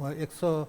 100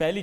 1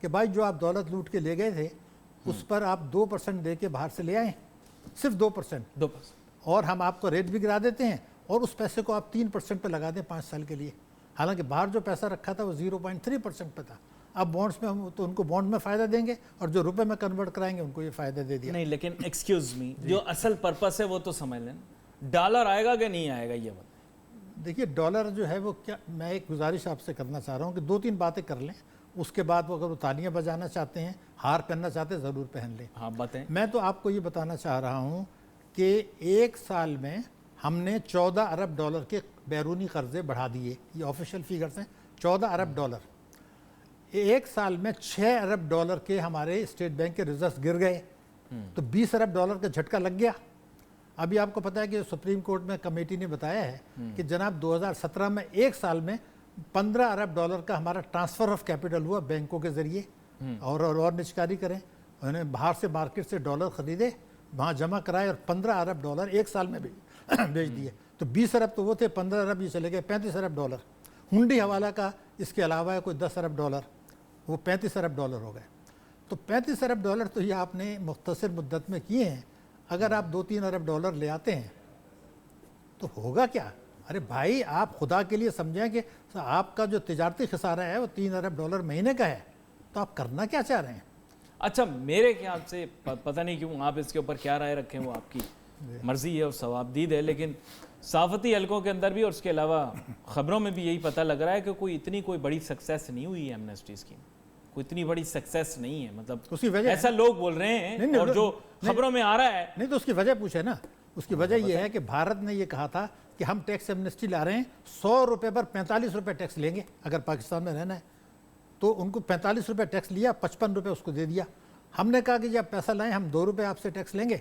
کہ بھائی جو آپ دولت لوٹ کے لے گئے تھے اس پر آپ 2% دے کے باہر سے لے آئیں، صرف 2%، اور ہم آپ کو ریٹ بھی گرا دیتے ہیں اور اس پیسے کو آپ 3% پہ لگا دیں 5 سال کے لیے، حالانکہ باہر جو پیسہ رکھا تھا وہ 0.3% پہ تھا۔ اب بانڈس میں ہم تو ان کو بانڈ میں فائدہ دیں گے اور جو روپے میں کنورٹ کرائیں گے ان کو یہ فائدہ دے دیا۔ نہیں لیکن ایکسکیوز می، جو اصل پرپس ہے وہ تو سمجھ لیں، ڈالر آئے گا کہ نہیں آئے گا یہ بات؟ دیکھیے ڈالر جو ہے وہ کیا، میں ایک گزارش آپ سے کرنا چاہ رہا ہوں کہ 2-3 باتیں کر لیں، اس کے بعد وہ اگر وہ تالیاں بجانا چاہتے ہیں، ہار پہننا چاہتے ہیں، ضرور پہن لیں۔ ہاں بتائیں۔ میں تو آپ کو یہ بتانا چاہ رہا ہوں کہ ایک سال میں ہم نے 14 ارب ڈالر کے بیرونی قرضے بڑھا دیے، یہ آفیشیل فیگرز ہیں، 14 ارب ڈالر۔ ایک سال میں 6 ارب ڈالر کے ہمارے اسٹیٹ بینک کے ریزروز گر گئے، تو 20 ارب ڈالر کا جھٹکا لگ گیا۔ ابھی آپ کو پتا ہے کہ سپریم کورٹ میں کمیٹی نے بتایا ہے کہ جناب 2017 میں ایک سال میں 15 ارب ڈالر کا ہمارا ٹرانسفر آف کیپٹل ہوا بینکوں کے ذریعے، اور نچکاری کریں، انہوں نے باہر سے مارکیٹ سے ڈالر خریدے، وہاں جمع کرائے اور 15 ارب ڈالر ایک سال میں بیچ دیے۔ تو 20 ارب تو وہ تھے، 15 ارب یہ چلے گئے 35 ارب ڈالر۔ ہنڈی حوالہ کا اس کے علاوہ ہے کوئی 10 ارب ڈالر، وہ 35 ارب ڈالر ہو گئے۔ تو 35 ارب ڈالر تو یہ آپ نے مختصر مدت میں کیے ہیں، اگر آپ 2-3 ارب ڈالر لے آتے ہیں تو ہوگا کیا؟ ارے بھائی آپ خدا کے لیے سمجھیں کہ آپ کا جو تجارتی خسارہ ہے وہ 3 ارب ڈالر مہینے کا ہے، تو آپ کرنا کیا چاہ رہے ہیں؟ اچھا میرے خیال سے پتہ نہیں کیوں آپ اس کے اوپر کیا رائے رکھیں، وہ آپ کی مرضی ہے اور ثوابدید ہے، لیکن صحافتی حلقوں کے اندر بھی اور اس کے علاوہ خبروں میں بھی یہی پتہ لگ رہا ہے کہ کوئی بڑی سکسیس نہیں ہوئی ہے ایمنسٹی اسکیم، کوئی اتنی بڑی سکسیس نہیں ہے، مطلب اس کی وجہ ایسا لوگ بول رہے ہیں اور جو خبروں میں آ رہا ہے۔ نہیں تو اس کی وجہ پوچھے نا، اس کی وجہ یہ ہے کہ بھارت نے یہ کہا تھا کہ ہم ٹیکس ایمنسٹی لا رہے ہیں، 100 روپے پر 45 روپے ٹیکس لیں گے اگر پاکستان میں رہنا ہے، تو ان کو 45 روپے ٹیکس لیا، 55 روپے اس کو دے دیا۔ ہم نے کہا کہ جب پیسہ لائیں ہم 2 روپے آپ سے ٹیکس لیں گے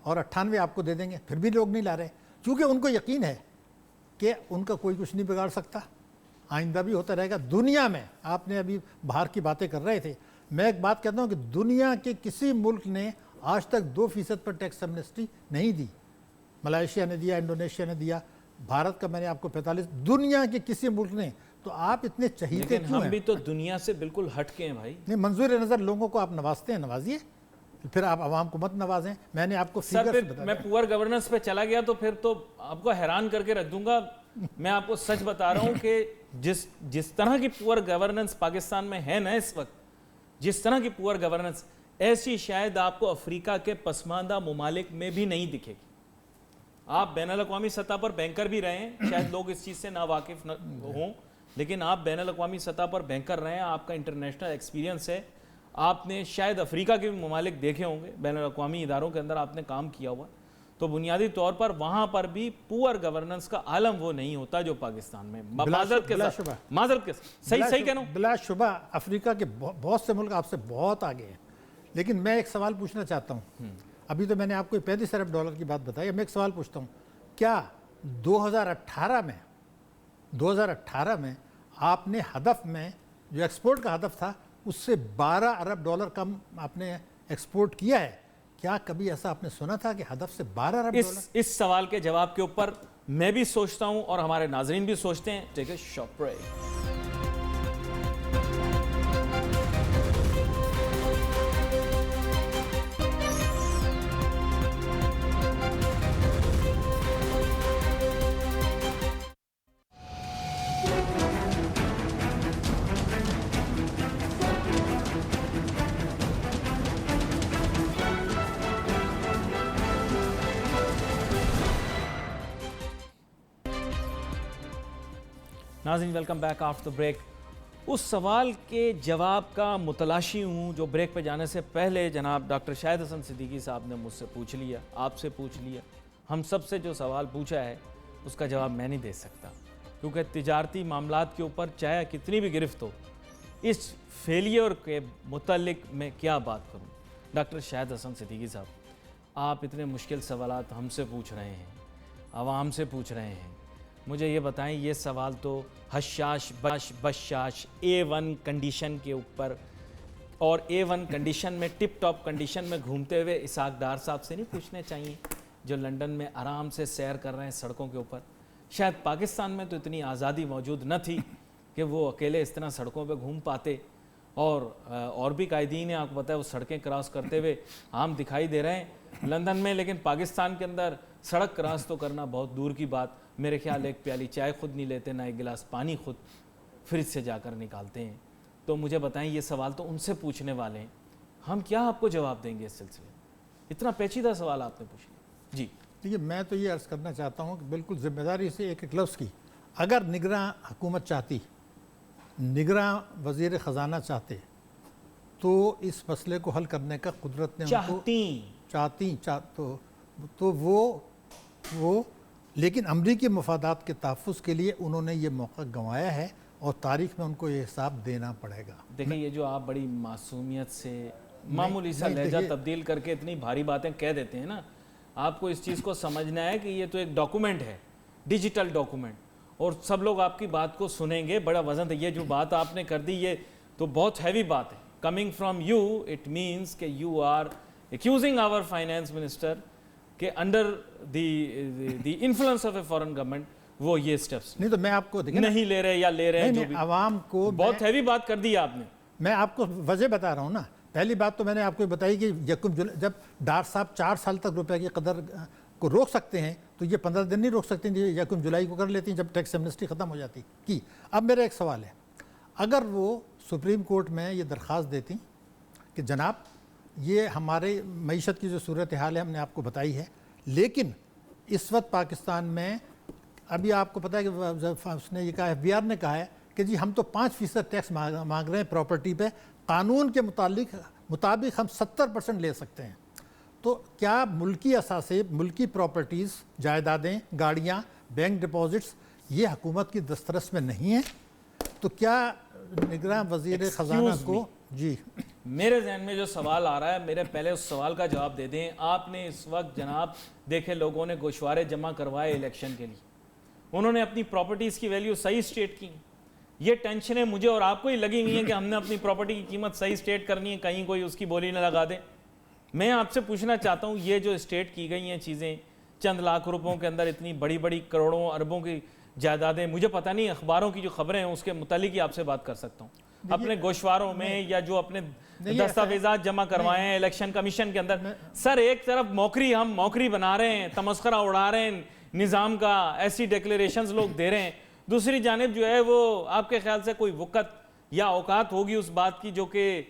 اور 98 آپ کو دے دیں گے، پھر بھی لوگ نہیں لا رہے، کیونکہ ان کو یقین ہے کہ ان کا کوئی کچھ نہیں بگاڑ سکتا، آئندہ بھی ہوتا رہے گا۔ دنیا میں آپ نے ابھی باہر کی باتیں کر رہے تھے، میں ایک بات کہتا ہوں کہ دنیا کے کسی ملک نے آج تک 2% پر ٹیکس ایمنسٹی نہیں دی، ملائیشیا نے دیا، انڈونیشیا نے دیا، بھارت کا میں نے آپ کو 45، دنیا کے کسی ملک نے، تو آپ اتنے چہیتے لیکن کیوں ہم ہیں؟ بھی تو دنیا سے بالکل ہٹ کے ہیں بھائی۔ نہیں، منظور نظر لوگوں کو آپ نوازتے ہیں، نوازیے، پھر آپ عوام کو مت نوازیں۔ میں نے آپ کو سر فیگر پھر میں پور گورننس پہ چلا گیا تو پھر تو آپ کو حیران کر کے رکھ دوں گا۔ میں آپ کو سچ بتا رہا ہوں کہ جس طرح کی پور گورننس پاکستان میں ہے نا اس وقت، جس طرح کی پور گورننس، ایسی شاید آپ کو افریقہ کے پسماندہ ممالک میں بھی نہیں دکھے گی۔ آپ بین الاقوامی سطح پر بینکر بھی رہے ہیں، شاید لوگ اس چیز سے ناواقف ہوں، لیکن آپ بین الاقوامی سطح پر بینکر رہے ہیں، آپ کا انٹرنیشنل ایکسپیرینس ہے، آپ نے شاید افریقہ کے بھی ممالک دیکھے ہوں گے، بین الاقوامی اداروں کے اندر آپ نے کام کیا ہوا، تو بنیادی طور پر وہاں پر بھی پور گورننس کا عالم وہ نہیں ہوتا جو پاکستان میں، معذرت کے ساتھ صحیح کہہ رہا ہوں۔ بلا شبہ افریقہ کے بہت سے ملک آپ سے بہت آگے ہیں، لیکن میں ایک سوال پوچھنا چاہتا ہوں۔ ابھی تو میں نے آپ کو 35 ارب ڈالر کی بات بتائی، میں ایک سوال پوچھتا ہوں، کیا 2018 میں آپ نے ہدف میں جو ایکسپورٹ کا ہدف تھا اس سے 12 ارب ڈالر کم آپ نے ایکسپورٹ کیا ہے؟ کیا کبھی ایسا آپ نے سنا تھا کہ ہدف سے 12 ارب ڈالر؟ اس سوال کے جواب کے اوپر میں بھی سوچتا ہوں اور ہمارے ناظرین بھی سوچتے ہیں۔ ٹیک اے شارٹ بریک۔ ناظرین ویلکم بیک آفٹر بریک۔ اس سوال کے جواب کا متلاشی ہوں جو بریک پہ جانے سے پہلے جناب ڈاکٹر شاہد حسن صدیقی صاحب نے مجھ سے پوچھ لیا، آپ سے پوچھ لیا، ہم سب سے جو سوال پوچھا ہے اس کا جواب میں نہیں دے سکتا، کیونکہ تجارتی معاملات کے اوپر چاہے کتنی بھی گرفت ہو، اس فیلیئر کے متعلق میں کیا بات کروں۔ ڈاکٹر شاہد حسن صدیقی صاحب، آپ اتنے مشکل سوالات ہم سے پوچھ رہے ہیں، عوام سے پوچھ رہے ہیں، مجھے یہ بتائیں، یہ سوال تو حشاش بشاش A1 کنڈیشن کے اوپر، اور A1 کنڈیشن میں ٹپ ٹاپ کنڈیشن میں گھومتے ہوئے اسحاق ڈار صاحب سے نہیں پوچھنے چاہیے، جو لنڈن میں آرام سے سیر کر رہے ہیں سڑکوں کے اوپر۔ شاید پاکستان میں تو اتنی آزادی موجود نہ تھی کہ وہ اکیلے اس طرح سڑکوں پہ گھوم پاتے، اور بھی قائدین ہیں، آپ کو پتہ ہے وہ سڑکیں کراس کرتے ہوئے عام دکھائی دے رہے ہیں لندن میں، لیکن پاکستان کے اندر سڑک کراس تو کرنا بہت دور کی بات، میرے خیال ایک پیالی چائے خود نہیں لیتے، نہ ایک گلاس پانی خود فریج سے جا کر نکالتے ہیں۔ تو مجھے بتائیں، یہ سوال تو ان سے پوچھنے والے ہیں، ہم کیا آپ کو جواب دیں گے اس سلسلے میں؟ اتنا پیچیدہ سوال آپ نے پوچھا۔ جی دیکھیے، میں تو یہ عرض کرنا چاہتا ہوں کہ بالکل ذمہ داری سے ایک لفظ کی، اگر نگراں حکومت چاہتی، نگراں وزیر خزانہ چاہتے تو اس مسئلے کو حل کرنے کا قدرت نے ان کو تو وہ لیکن امریکی مفادات کے تحفظ کے لیے انہوں نے یہ موقع گنوایا ہے اور تاریخ میں ان کو یہ حساب دینا پڑے گا۔ دیکھیں، یہ جو آپ بڑی معصومیت سے معمولی سا لہجہ تبدیل کر کے اتنی بھاری باتیں کہہ دیتے ہیں نا، آپ کو اس چیز کو سمجھنا ہے کہ یہ تو ایک ڈاکومنٹ ہے، ڈیجیٹل ڈاکومنٹ، اور سب لوگ آپ کی بات کو سنیں گے، بڑا وزن ہے۔ یہ جو بات آپ نے کر دی یہ تو بہت ہیوی بات ہے، coming from you it means کہ you are accusing our finance minister کہ under the influence of a foreign government وہ یہ سٹیپس نہیں، تو میں آپ کو نہیں لے رہے یا لے رہے ہیں، جو بھی عوام کو بہت ہیوی بات کر دی آپ نے۔ میں آپ کو وجہ بتا رہا ہوں نا۔ پہلی بات تو میں نے آپ کو بتائی کہ جب ڈار صاحب 4 سال تک روپے کی قدر کو روک سکتے ہیں تو یہ 15 دن نہیں روک سکتے، یکم جولائی کو کر لیتی ہیں جب ٹیکس ایمنسٹی ختم ہو جاتی کی۔ اب میرا ایک سوال ہے، اگر وہ سپریم کورٹ میں یہ درخواست دیتی کہ جناب یہ ہمارے معیشت کی جو صورتحال ہے ہم نے آپ کو بتائی ہے، لیکن اس وقت پاکستان میں ابھی آپ کو پتہ ہے کہ اس نے یہ کہا، FBR نے کہا ہے کہ جی ہم تو 5% ٹیکس مانگ رہے ہیں پراپرٹی پہ، قانون کے مطابق ہم 70% لے سکتے ہیں، تو کیا ملکی اثاثے، ملکی پراپرٹیز، جائیدادیں، گاڑیاں، بینک ڈپازٹس یہ حکومت کی دسترس میں نہیں ہیں؟ تو کیا نگراں وزیر خزانہ کو جی میرے ذہن میں جو سوال آ رہا ہے، میرے پہلے اس سوال کا جواب دے دیں۔ آپ نے اس وقت جناب دیکھے لوگوں نے گوشوارے جمع کروائے الیکشن کے لیے، انہوں نے اپنی پراپرٹیز کی ویلیو صحیح اسٹیٹ کی، یہ ٹینشنیں مجھے اور آپ کو ہی لگی ہوئی ہیں کہ ہم نے اپنی پراپرٹی کی قیمت صحیح اسٹیٹ کرنی ہے، کہیں کوئی اس کی بولی نہ لگا دے۔ میں آپ سے پوچھنا چاہتا ہوں، یہ جو اسٹیٹ کی گئی ہیں چیزیں، چند لاکھ روپوں کے اندر اتنی بڑی بڑی کروڑوں اربوں کی جائیدادیں، مجھے پتہ نہیں اخباروں کی جو خبریں ہیں اس کے متعلق ہی آپ سے بات کر سکتا ہوں، اپنے گوشواروں میں یا جو اپنے دستاویزات جمع کروائے ہیں الیکشن کمیشن کے اندر۔ سر ایک طرف ہم موکری بنا رہے ہیں، تمسخرہ اڑا رہے ہیں نظام کا، ایسی ڈیکلیریشنز لوگ دے رہے ہیں، دوسری جانب جو ہے وہ آپ کے خیال سے کوئی وقت یا اوقات ہوگی اس بات کی جو کہ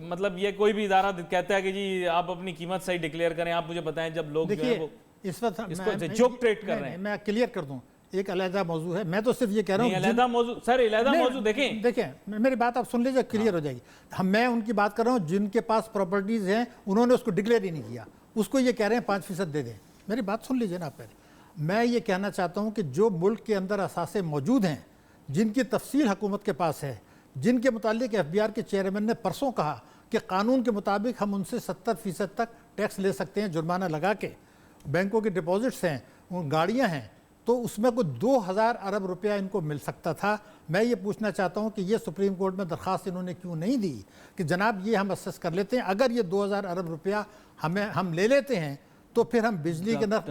مطلب یہ کوئی بھی ادارہ کہتا ہے کہ جی آپ اپنی قیمت صحیح ڈکلیئر کریں، آپ مجھے بتائیں جب لوگ جو ہے وہ اس وقت اس کو جوک ٹریٹ کر رہے ہیں۔ میں کلیئر کر دوں، ایک علیحدہ موضوع ہے، میں تو صرف یہ کہہ رہا ہوں علیحدہ موضوع، سر علیحدہ موضوع دیکھیں میری بات آپ سن لیجیے، کلیئر ہو جائے گی۔ میں ان کی بات کر رہا ہوں جن کے پاس پراپرٹیز ہیں، انہوں نے اس کو ڈکلیئر ہی نہیں کیا، اس کو یہ کہہ رہے ہیں 5% دے دیں۔ میری بات سن لیجیے نا آپ پہلے۔ میں یہ کہنا چاہتا ہوں کہ جو ملک کے اندر اثاثے موجود ہیں، جن کی تفصیل حکومت کے پاس ہے، جن کے متعلق FBR کے چیئرمین نے پرسوں کہا کہ قانون کے مطابق ہم ان سے 70% تک ٹیکس لے سکتے ہیں جرمانہ لگا کے، بینکوں کے ڈپازٹس ہیں، گاڑیاں ہیں، تو اس میں کوئی 2000 ارب روپیہ ان کو مل سکتا تھا۔ میں یہ پوچھنا چاہتا ہوں کہ یہ سپریم کورٹ میں درخواست انہوں نے کیوں نہیں دی کہ جناب یہ ہم اسیس کر لیتے ہیں، اگر یہ 2000 ارب روپیہ ہم لے لیتے ہیں تو پھر ہم بجلی کے نرخ،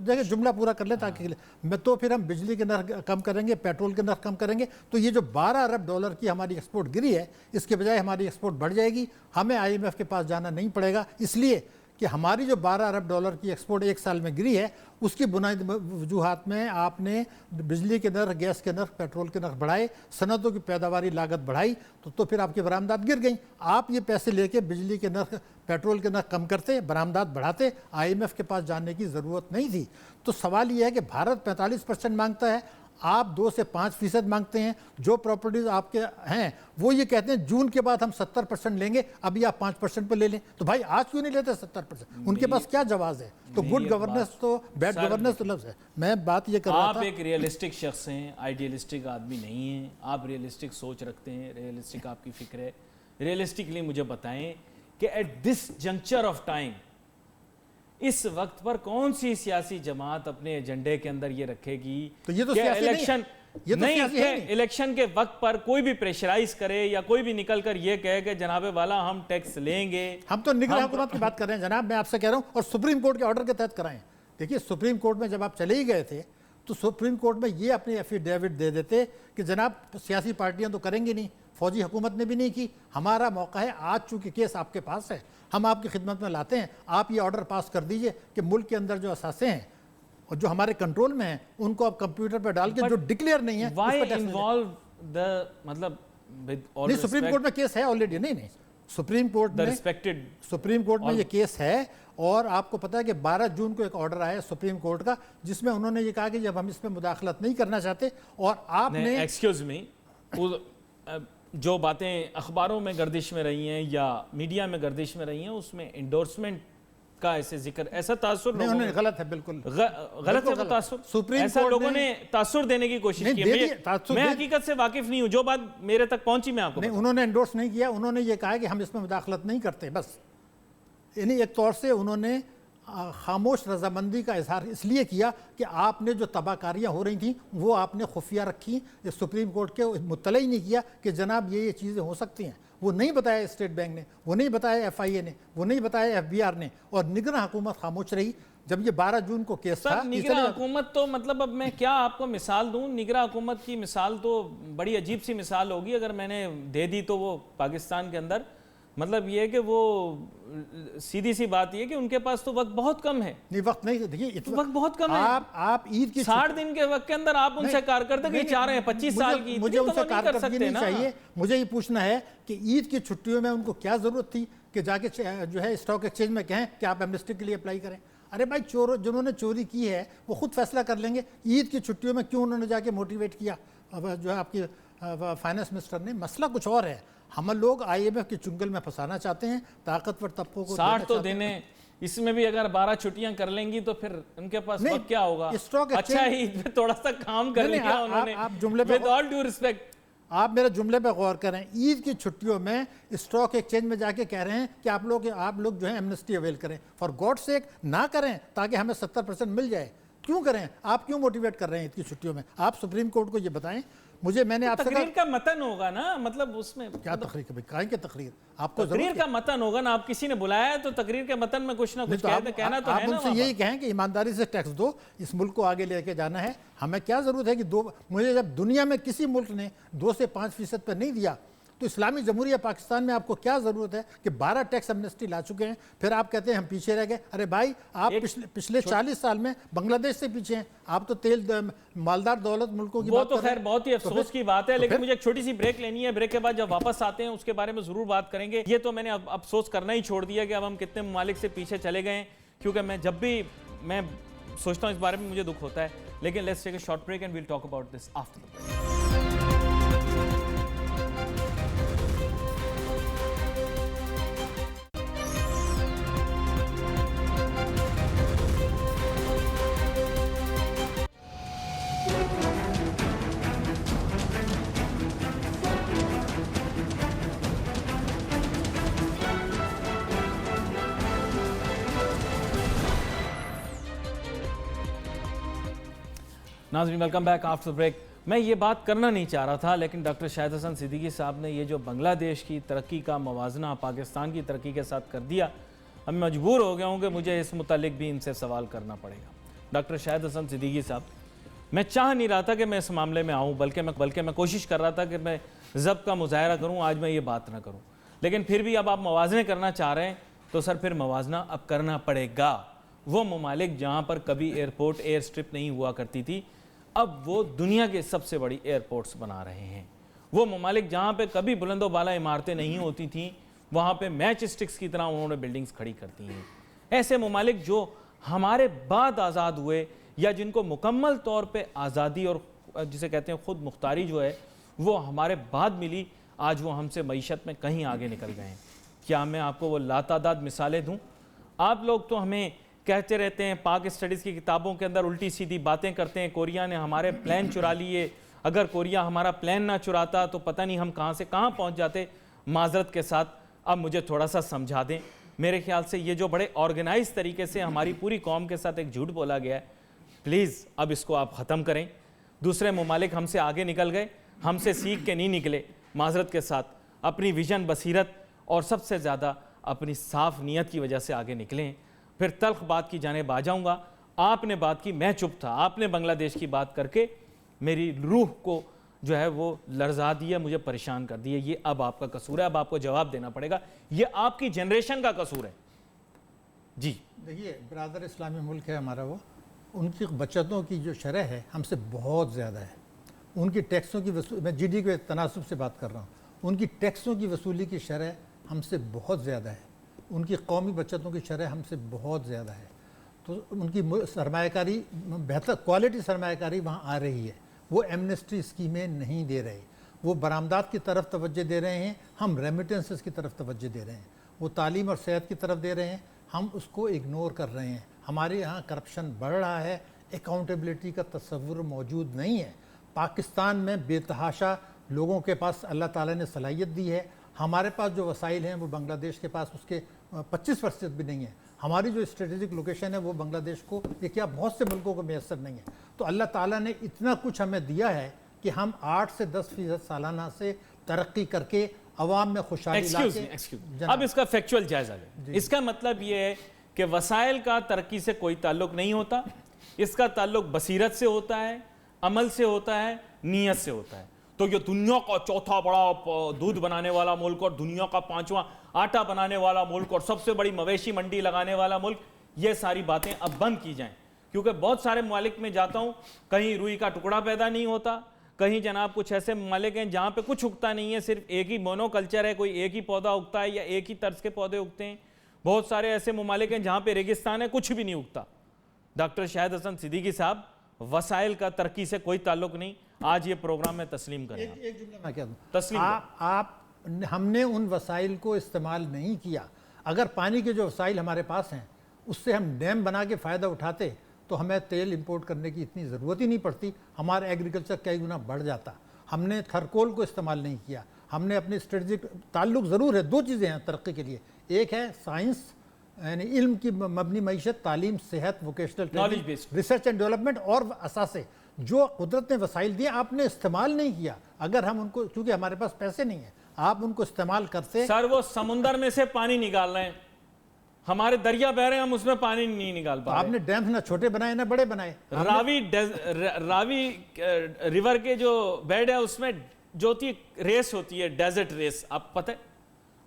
دیکھیں جملہ پورا کر لیں تاکہ تو پھر ہم بجلی کے نرخ کم کریں گے، پیٹرول کے نرخ کم کریں گے، تو یہ جو 12 ارب ڈالر کی ہماری ایکسپورٹ گری ہے، اس کے بجائے ہماری ایکسپورٹ بڑھ جائے گی، ہمیں IMF کے پاس جانا نہیں پڑے گا، اس لیے کہ ہماری جو 12 ارب ڈالر کی ایکسپورٹ ایک سال میں گری ہے، اس کی بنیادی وجوہات میں آپ نے بجلی کے نرخ، گیس کے نرخ، پیٹرول کے نرخ بڑھائے، صنعتوں کی پیداواری لاگت بڑھائی، تو پھر آپ کی برآمدات گر گئیں۔ آپ یہ پیسے لے کے بجلی کے نرخ، پیٹرول کے نرخ کم کرتے، برآمدات بڑھاتے، IMF کے پاس جانے کی ضرورت نہیں تھی۔ تو سوال یہ ہے کہ بھارت 45% مانگتا ہے، آپ 2 سے 5% مانگتے ہیں، جو پراپرٹیز آپ کے ہیں وہ یہ کہتے ہیں جون کے بعد ہم 70% لیں گے، ابھی آپ 5% پہ لے لیں، تو بھائی آج کیوں نہیں لیتے 70%؟ ان کے پاس کیا جواز ہے؟ تو گڈ گورننس تو بیڈ گورننس تو لفظ ہے۔ میں بات یہ کر رہا تھا، آپ ایک ریئلسٹک شخص ہیں، آئیڈیلسٹک آدمی نہیں ہیں، آپ ریئلسٹک سوچ رکھتے ہیں، ریئلسٹک آپ کی فکر ہے۔ ریئلسٹکلی مجھے بتائیں کہ at this juncture of time, اس وقت پر کون سی سیاسی جماعت اپنے ایجنڈے کے اندر یہ رکھے گی کہ الیکشن الیکشن کے وقت پر کوئی بھی پریشرائز کرے یا کوئی بھی نکل کر یہ کہے کہ جناب والا ہم ٹیکس لیں گے؟ ہم تو نگراں حکومت کی بات کر رہے ہیں جناب، میں آپ سے کہہ رہا ہوں، اور سپریم کورٹ کے آرڈر کے تحت کرائیں۔ دیکھیے سپریم کورٹ میں جب آپ چلے ہی گئے تھے تو سپریم کورٹ میں یہ اپنی ایفیڈیوٹ دے دیتے کہ جناب سیاسی پارٹیاں تو کریں گی نہیں، فوجی حکومت نے بھی نہیں کی. ہمارا موقع ہے آج، چونکہ کیس آپ کے پاس ہے، ہم آپ کی خدمت میں لاتے ہیں. آپ یہ آرڈر پاس کر دیجئے کہ ملک کے اندر جو اثاثے ہیں اور جو ہمارے کنٹرول میں ہیں ان کو آپ کمپیوٹر پہ ڈال کے جو ڈکلیئر نہیں ہے why involve the مطلب نہیں، سپریم کورٹ میں کیس ہے آلریڈی. نہیں سپریم کورٹ میں یہ کیس ہے. اور آپ کو پتا ہے کہ 12 جون کو ایک آرڈر آیا سپریم کورٹ کا جس میں انہوں نے یہ کہا کہ جب ہم اس پہ مداخلت نہیں کرنا چاہتے اور آپ نے ایکسکیوز می جو باتیں اخباروں میں گردش میں رہی ہیں یا میڈیا میں گردش میں رہی ہیں اس میں انڈورسمنٹ کا ایسے ذکر، ایسا تاثر نہیں، انہوں نے غلط ہے، بالکل غلط ہے تاثر، ایسا لوگوں نے تاثر دینے کی کوشش کی. میں حقیقت سے واقف نہیں ہوں، جو بات میرے تک پہنچی میں آپ کو نہیں، انہوں نے انڈورس نہیں کیا. انہوں نے یہ کہا کہ ہم اس میں مداخلت نہیں کرتے بس. یعنی ایک طور سے انہوں نے خاموش رضامندی کا اظہار اس لیے کیا کہ آپ نے جو تباہ کاریاں ہو رہی تھیں وہ آپ نے خفیہ رکھی، سپریم کورٹ کے مطلع ہی نہیں کیا کہ جناب یہ چیزیں ہو سکتی ہیں. وہ نہیں بتایا اسٹیٹ بینک نے، وہ نہیں بتایا ایف آئی اے نے، وہ نہیں بتایا ایف بی آر نے، اور نگراں حکومت خاموش رہی. جب یہ 12 جون کو کیس تھا. نگراں حکومت تو مطلب اب میں کیا آپ کو مثال دوں؟ نگراں حکومت کی مثال تو بڑی عجیب سی مثال ہوگی اگر میں نے دے دی تو. وہ پاکستان کے اندر مطلب یہ کہ وہ سیدھی سی بات یہ کہ ان کے پاس تو وقت بہت کم ہے. نہیں، وقت نہیں، دیکھیے وقت بہت کم ہے. آپ عید کی 60 دن کے وقت کے اندر آپ ان سے کارکردگی چاہ رہے ہیں 25 سال کی. مجھے ان سے کارکردگی نہیں چاہیے. مجھے یہ پوچھنا ہے کہ عید کی چھٹیوں میں ان کو کیا ضرورت تھی کہ جا کے جو ہے اسٹاک ایکسچینج میں کہیں کہ آپ ایمنسٹی کے لیے اپلائی کریں. ارے بھائی، جنہوں نے چوری کی ہے وہ خود فیصلہ کر لیں گے. عید کی چھٹیوں میں کیوں انہوں نے جا کے موٹیویٹ کیا جو ہے آپ کی فائنانس منسٹر نے؟ مسئلہ کچھ اور ہے. ہم لوگ آئی ایم ایف کے چنگل میں پھنسانا چاہتے ہیں، طاقتور طبقوں کو 60 تو دینے، اس میں بھی اگر 12 چھٹیاں کر لیں گی تو پھر ان کے پاس وقت کیا ہوگا؟ اچھا عید پہ تھوڑا سا کام کر لیا انہوں نے. آپ جملے پہ with all due respect آپ میرے جملے پہ غور کریں. عید کی چھٹیوں میں اسٹاک ایکسچینج میں جا کے کہہ رہے ہیں کہ آپ لوگ جو ہے ایمنسٹی اویل کریں. فار گاڈ سیک نہ کریں تاکہ ہمیں 70% مل جائے. کیوں کریں؟ آپ کیوں موٹیویٹ کر رہے ہیں عید کی چھٹیوں میں؟ آپ سپریم کورٹ کو یہ بتائیں. میں نے آپ سے تقریر کا متن ہوگا نا، مطلب اس میں کیا تقریر کا کہیں کہ تقریر آپ کو تقریر کا متن ہوگا نا. آپ کسی نے بلایا ہے تو تقریر کے متن میں کچھ نہ کچھ کہنا تو ہے نا. آپ ان سے یہی کہیں کہ ایمانداری سے ٹیکس دو، اس ملک کو آگے لے کے جانا ہے. ہمیں کیا ضرورت ہے کہ مجھے جب دنیا میں کسی ملک نے 2 سے 5% پہ نہیں دیا تو اسلامی جمہوریہ پاکستان میں آپ کو کیا ضرورت ہے کہ 12 ٹیکس ایمنسٹی لا چکے ہیں، پھر آپ کہتے ہیں ہم پیچھے رہ گئے. ارے بھائی، آپ پچھلے 40 سال میں بنگلہ دیش سے پیچھے ہیں. آپ تو تیل مالدار دولت ملکوں کی بات کر رہے ہیں. وہ تو خیر بہت ہی افسوس کی بات ہے، لیکن مجھے ایک چھوٹی سی بریک لینی ہے. بریک کے بعد جب واپس آتے ہیں اس کے بارے میں ضرور بات کریں گے. یہ تو میں نے افسوس کرنا ہی چھوڑ دیا کہ اب ہم کتنے ممالک سے پیچھے چلے گئے ہیں، کیونکہ میں جب بھی میں سوچتا ہوں اس بارے میں مجھے دکھ ہوتا ہے. لیکن let's take a short break and we'll talk about this after the break. ناظرین ویلکم بیک آفٹر بریک. میں یہ بات کرنا نہیں چاہ رہا تھا لیکن ڈاکٹر شاہد حسن صدیقی صاحب نے یہ جو بنگلہ دیش کی ترقی کا موازنہ پاکستان کی ترقی کے ساتھ کر دیا، اب میں مجبور ہو گیا ہوں کہ مجھے اس متعلق بھی ان سے سوال کرنا پڑے گا. ڈاکٹر شاہد حسن صدیقی صاحب، میں چاہ نہیں رہا تھا کہ میں اس معاملے میں آؤں، بلکہ میں کوشش کر رہا تھا کہ میں ضبط کا مظاہرہ کروں، آج میں یہ بات نہ کروں. لیکن پھر بھی اب آپ موازنے کرنا چاہ رہے ہیں تو سر پھر موازنہ اب کرنا پڑے گا. وہ ممالک جہاں پر کبھی ایئرپورٹ ایئر اسٹرپ نہیں ہوا کرتی تھی، اب وہ دنیا کے سب سے بڑی ایئرپورٹس بنا رہے ہیں. وہ ممالک جہاں پہ کبھی بلند و بالا عمارتیں نہیں ہوتی تھیں، وہاں پہ میچ اسٹکس کی طرح انہوں نے بلڈنگز کھڑی کرتی ہیں. ایسے ممالک جو ہمارے بعد آزاد ہوئے یا جن کو مکمل طور پہ آزادی اور جسے کہتے ہیں خود مختاری جو ہے وہ ہمارے بعد ملی، آج وہ ہم سے معیشت میں کہیں آگے نکل گئے ہیں. کیا میں آپ کو وہ لاتعداد مثالیں دوں؟ آپ لوگ تو ہمیں کہتے رہتے ہیں، پاک اسٹڈیز کی کتابوں کے اندر الٹی سیدھی باتیں کرتے ہیں، کوریا نے ہمارے پلان چرا لیے. اگر کوریا ہمارا پلان نہ چراتا تو پتہ نہیں ہم کہاں سے کہاں پہنچ جاتے. معذرت کے ساتھ اب مجھے تھوڑا سا سمجھا دیں. میرے خیال سے یہ جو بڑے آرگنائز طریقے سے ہماری پوری قوم کے ساتھ ایک جھوٹ بولا گیا ہے، پلیز اب اس کو آپ ختم کریں. دوسرے ممالک ہم سے آگے نکل گئے، ہم سے سیکھ کے نہیں نکلے. معذرت کے ساتھ اپنی ویژن، بصیرت اور سب سے زیادہ اپنی صاف نیت کی وجہ سے آگے نکلیں. پھر تلخ بات کی جانب آ جاؤں گا. آپ نے بات کی، میں چپ تھا. آپ نے بنگلہ دیش کی بات کر کے میری روح کو جو ہے وہ لرزا دی ہے, مجھے پریشان کر دی ہے. یہ اب آپ کا قصور ہے, اب آپ کو جواب دینا پڑے گا, یہ آپ کی جنریشن کا قصور ہے. جی دیکھیے برادر اسلامی ملک ہے ہمارا, وہ ان کی بچتوں کی جو شرح ہے ہم سے بہت زیادہ ہے. ان کی ٹیکسوں کی میں جی ڈی کے تناسب سے بات کر رہا ہوں, ان کی ٹیکسوں کی وصولی کی شرح ہم سے بہت زیادہ ہے. ان کی قومی بچتوں کی شرح ہم سے بہت زیادہ ہے. تو ان کی سرمایہ کاری, بہتر کوالٹی سرمایہ کاری وہاں آ رہی ہے. وہ ایمنسٹی اسکیمیں نہیں دے رہے, وہ برآمدات کی طرف توجہ دے رہے ہیں, ہم ریمیٹنسز کی طرف توجہ دے رہے ہیں. وہ تعلیم اور صحت کی طرف دے رہے ہیں, ہم اس کو اگنور کر رہے ہیں. ہمارے یہاں کرپشن بڑھ رہا ہے, اکاؤنٹیبلٹی کا تصور موجود نہیں ہے. پاکستان میں بے تحاشا لوگوں کے پاس اللہ تعالیٰ نے صلاحیت دی ہے. ہمارے پاس جو وسائل ہیں وہ بنگلہ دیش کے پاس اس کے 25% بھی نہیں ہے. ہماری جو اسٹریٹجک لوکیشن ہے وہ بنگلہ دیش کو, یہ کیا بہت سے ملکوں کو میسر نہیں ہے. تو اللہ تعالیٰ نے اتنا کچھ ہمیں دیا ہے کہ ہم 8 سے 10% سالانہ سے ترقی کر کے عوام میں خوشحالی لا کے. اب اس کا فیکچول جائزہ لیں. اس کا مطلب یہ ہے کہ وسائل کا ترقی سے کوئی تعلق نہیں ہوتا, اس کا تعلق بصیرت سے ہوتا ہے, عمل سے ہوتا ہے, نیت سے ہوتا ہے. تو یہ دنیا کا چوتھا بڑا دودھ بنانے والا ملک اور دنیا کا 5واں آٹا بنانے والا ملک اور سب سے بڑی مویشی منڈی لگانے والا ملک, یہ ساری باتیں اب بند کی جائیں. کیونکہ بہت سارے ممالک میں جاتا ہوں, کہیں روئی کا ٹکڑا پیدا نہیں ہوتا, کہیں جناب کچھ ایسے ممالک ہیں جہاں پہ کچھ اگتا نہیں ہے, صرف ایک ہی مونو کلچر ہے, کوئی ایک ہی پودا اگتا ہے یا ایک ہی طرز کے پودے اگتے ہیں. بہت سارے ایسے ممالک ہیں جہاں پہ ریگستان ہے, کچھ بھی نہیں اگتا. ڈاکٹر شاہد حسن صدیقی صاحب, وسائل کا ترقی سے کوئی تعلق نہیں, آج یہ پروگرام میں تسلیم کریں. ایک جملہ میں کہہ دوں, تسلیم ہم نے ان وسائل کو استعمال نہیں کیا. اگر پانی کے جو وسائل ہمارے پاس ہیں اس سے ہم ڈیم بنا کے فائدہ اٹھاتے تو ہمیں تیل امپورٹ کرنے کی اتنی ضرورت ہی نہیں پڑتی, ہمارا ایگریکلچر کئی گنا بڑھ جاتا. ہم نے تھرکول کو استعمال نہیں کیا. ہم نے اپنے اسٹریٹجک تعلق ضرور ہے, 2 چیزیں ہیں ترقی کے لیے, ایک ہے سائنس یعنی علم کی مبنی معیشت, تعلیم, صحت, vocational training, research and development, اور اثاثے جو قدرت نے وسائل دیے آپ نے استعمال نہیں کیا. اگر ہم ان کو, چونکہ ہمارے پاس پیسے نہیں ہیں, آپ ان کو استعمال کرتے. سر وہ سمندر میں سے پانی نکال رہے ہیں, ہمارے دریا بہ رہے ہیں, ہم اس میں پانی نہیں نکال پا رہے. آپ نے ڈیم نہ چھوٹے بنائے نہ بڑے بنائے. راوی ریور کے جو بیڈ ہے اس میں جو ہوتی ہے ریس ہوتی ہے, ڈیزرٹ ریس, آپ پتہ ہے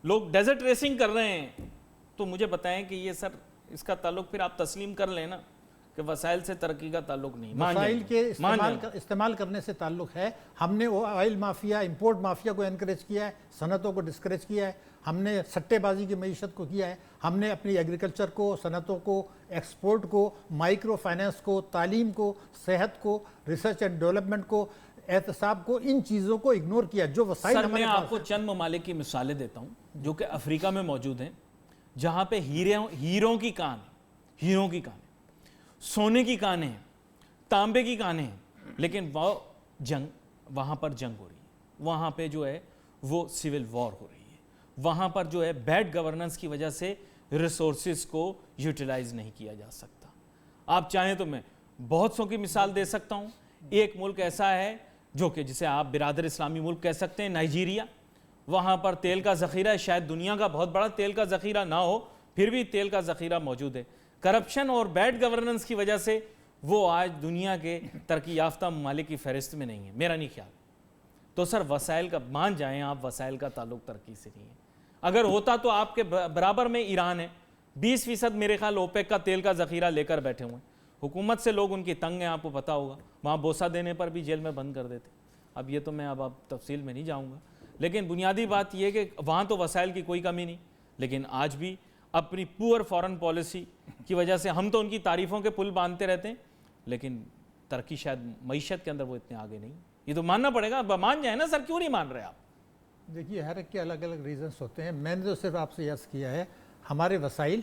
لوگ ڈیزرٹ ریسنگ کر رہے ہیں. تو مجھے بتائیں کہ یہ سر اس کا تعلق پھر آپ تسلیم کر لیں نا کہ وسائل سے ترقی کا تعلق نہیں. وسائل کے استعمال کرنے سے تعلق ہے. ہم نے آئل مافیا, امپورٹ مافیا کو انکریج کیا ہے, صنعتوں کو ڈسکریج کیا ہے, ہم نے سٹے بازی کی معیشت کو کیا ہے, ہم نے اپنی ایگریکلچر کو, صنعتوں کو, ایکسپورٹ کو, مائکرو فائنانس کو, تعلیم کو, صحت کو, ریسرچ اینڈ ڈیولپمنٹ کو, احتساب کو, ان چیزوں کو اگنور کیا. جو وسائل سر میں آپ کو چند ممالک کی مثالیں دیتا ہوں جو کہ افریقہ میں موجود ہیں, جہاں پہ ہیروں کی کان, ہیروں کی کانیں, سونے کی کانیں ہیں, تانبے کی کانیں ہیں, لیکن وہ وہاں پر جنگ ہو رہی ہے, وہاں پہ جو ہے وہ سیول وار ہو رہی ہے, وہاں پر جو ہے بیڈ گورننس کی وجہ سے ریسورسز کو یوٹیلائز نہیں کیا جا سکتا. آپ چاہیں تو میں بہت سو کی مثال دے سکتا ہوں. ایک ملک ایسا ہے جو کہ جسے آپ برادر اسلامی ملک کہہ سکتے ہیں, نائجیریا. وہاں پر تیل کا ذخیرہ ہے, شاید دنیا کا بہت بڑا تیل کا ذخیرہ نہ ہو, پھر بھی تیل کا ذخیرہ موجود ہے. کرپشن اور بیڈ گورننس کی وجہ سے وہ آج دنیا کے ترقی یافتہ ممالک کی فہرست میں نہیں ہے, میرا نہیں خیال. تو سر وسائل کا مان جائیں آپ, وسائل کا تعلق ترقی سے نہیں ہے. اگر ہوتا تو آپ کے برابر میں ایران ہے, 20% میرے خیال اوپیک کا تیل کا ذخیرہ لے کر بیٹھے ہوئے ہیں. حکومت سے لوگ ان کی تنگ ہیں, آپ کو پتا ہوگا, وہاں بوسہ دینے پر بھی جیل میں بند کر دیتے. اب یہ تو میں اب تفصیل میں نہیں جاؤں گا, لیکن بنیادی بات یہ ہے کہ وہاں تو وسائل کی کوئی کمی نہیں, لیکن آج بھی اپنی پور فارن پالیسی کی وجہ سے ہم تو ان کی تعریفوں کے پل باندھتے رہتے ہیں, لیکن ترقی شاید معیشت کے اندر وہ اتنے آگے نہیں. یہ تو ماننا پڑے گا, مان جائیں نا سر, کیوں نہیں مان رہے آپ؟ دیکھیے ہر ایک کے الگ الگ ریزنس ہوتے ہیں. میں نے تو صرف آپ سے یس کیا ہے ہمارے وسائل,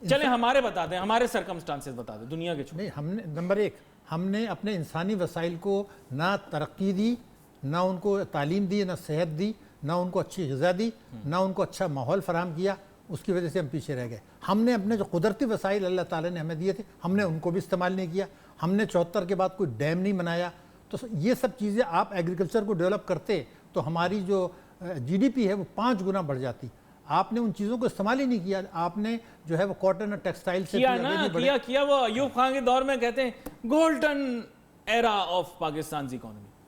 چلیں ہمارے بتا دیں, ہمارے سرکمسٹانسز بتا دیں دنیا کے. نہیں, ہم نے نمبر 1 ہم نے اپنے انسانی وسائل کو نہ ترقی دی, نہ ان کو تعلیم دی, نہ صحت دی, نہ ان کو اچھی غذا دی, نہ ان کو اچھا ماحول فراہم کیا. اس کی وجہ سے ہم پیچھے رہ گئے. ہم نے اپنے جو قدرتی وسائل اللہ تعالیٰ نے ہمیں دیے تھے, ہم نے ان کو بھی استعمال نہیں کیا. ہم نے 74 کے بعد کوئی ڈیم نہیں بنایا. تو یہ سب چیزیں آپ ایگریکلچر کو ڈیولپ کرتے تو ہماری جو جی ڈی پی ہے وہ 5 گنا بڑھ جاتی. آپ نے ان چیزوں کو استعمال ہی نہیں کیا. آپ نے جو ہے وہ کاٹن اور ٹیکسٹائل سے کیا وہ ایوب خان کے دور میں کہتے ہیں golden era of Pakistan economy.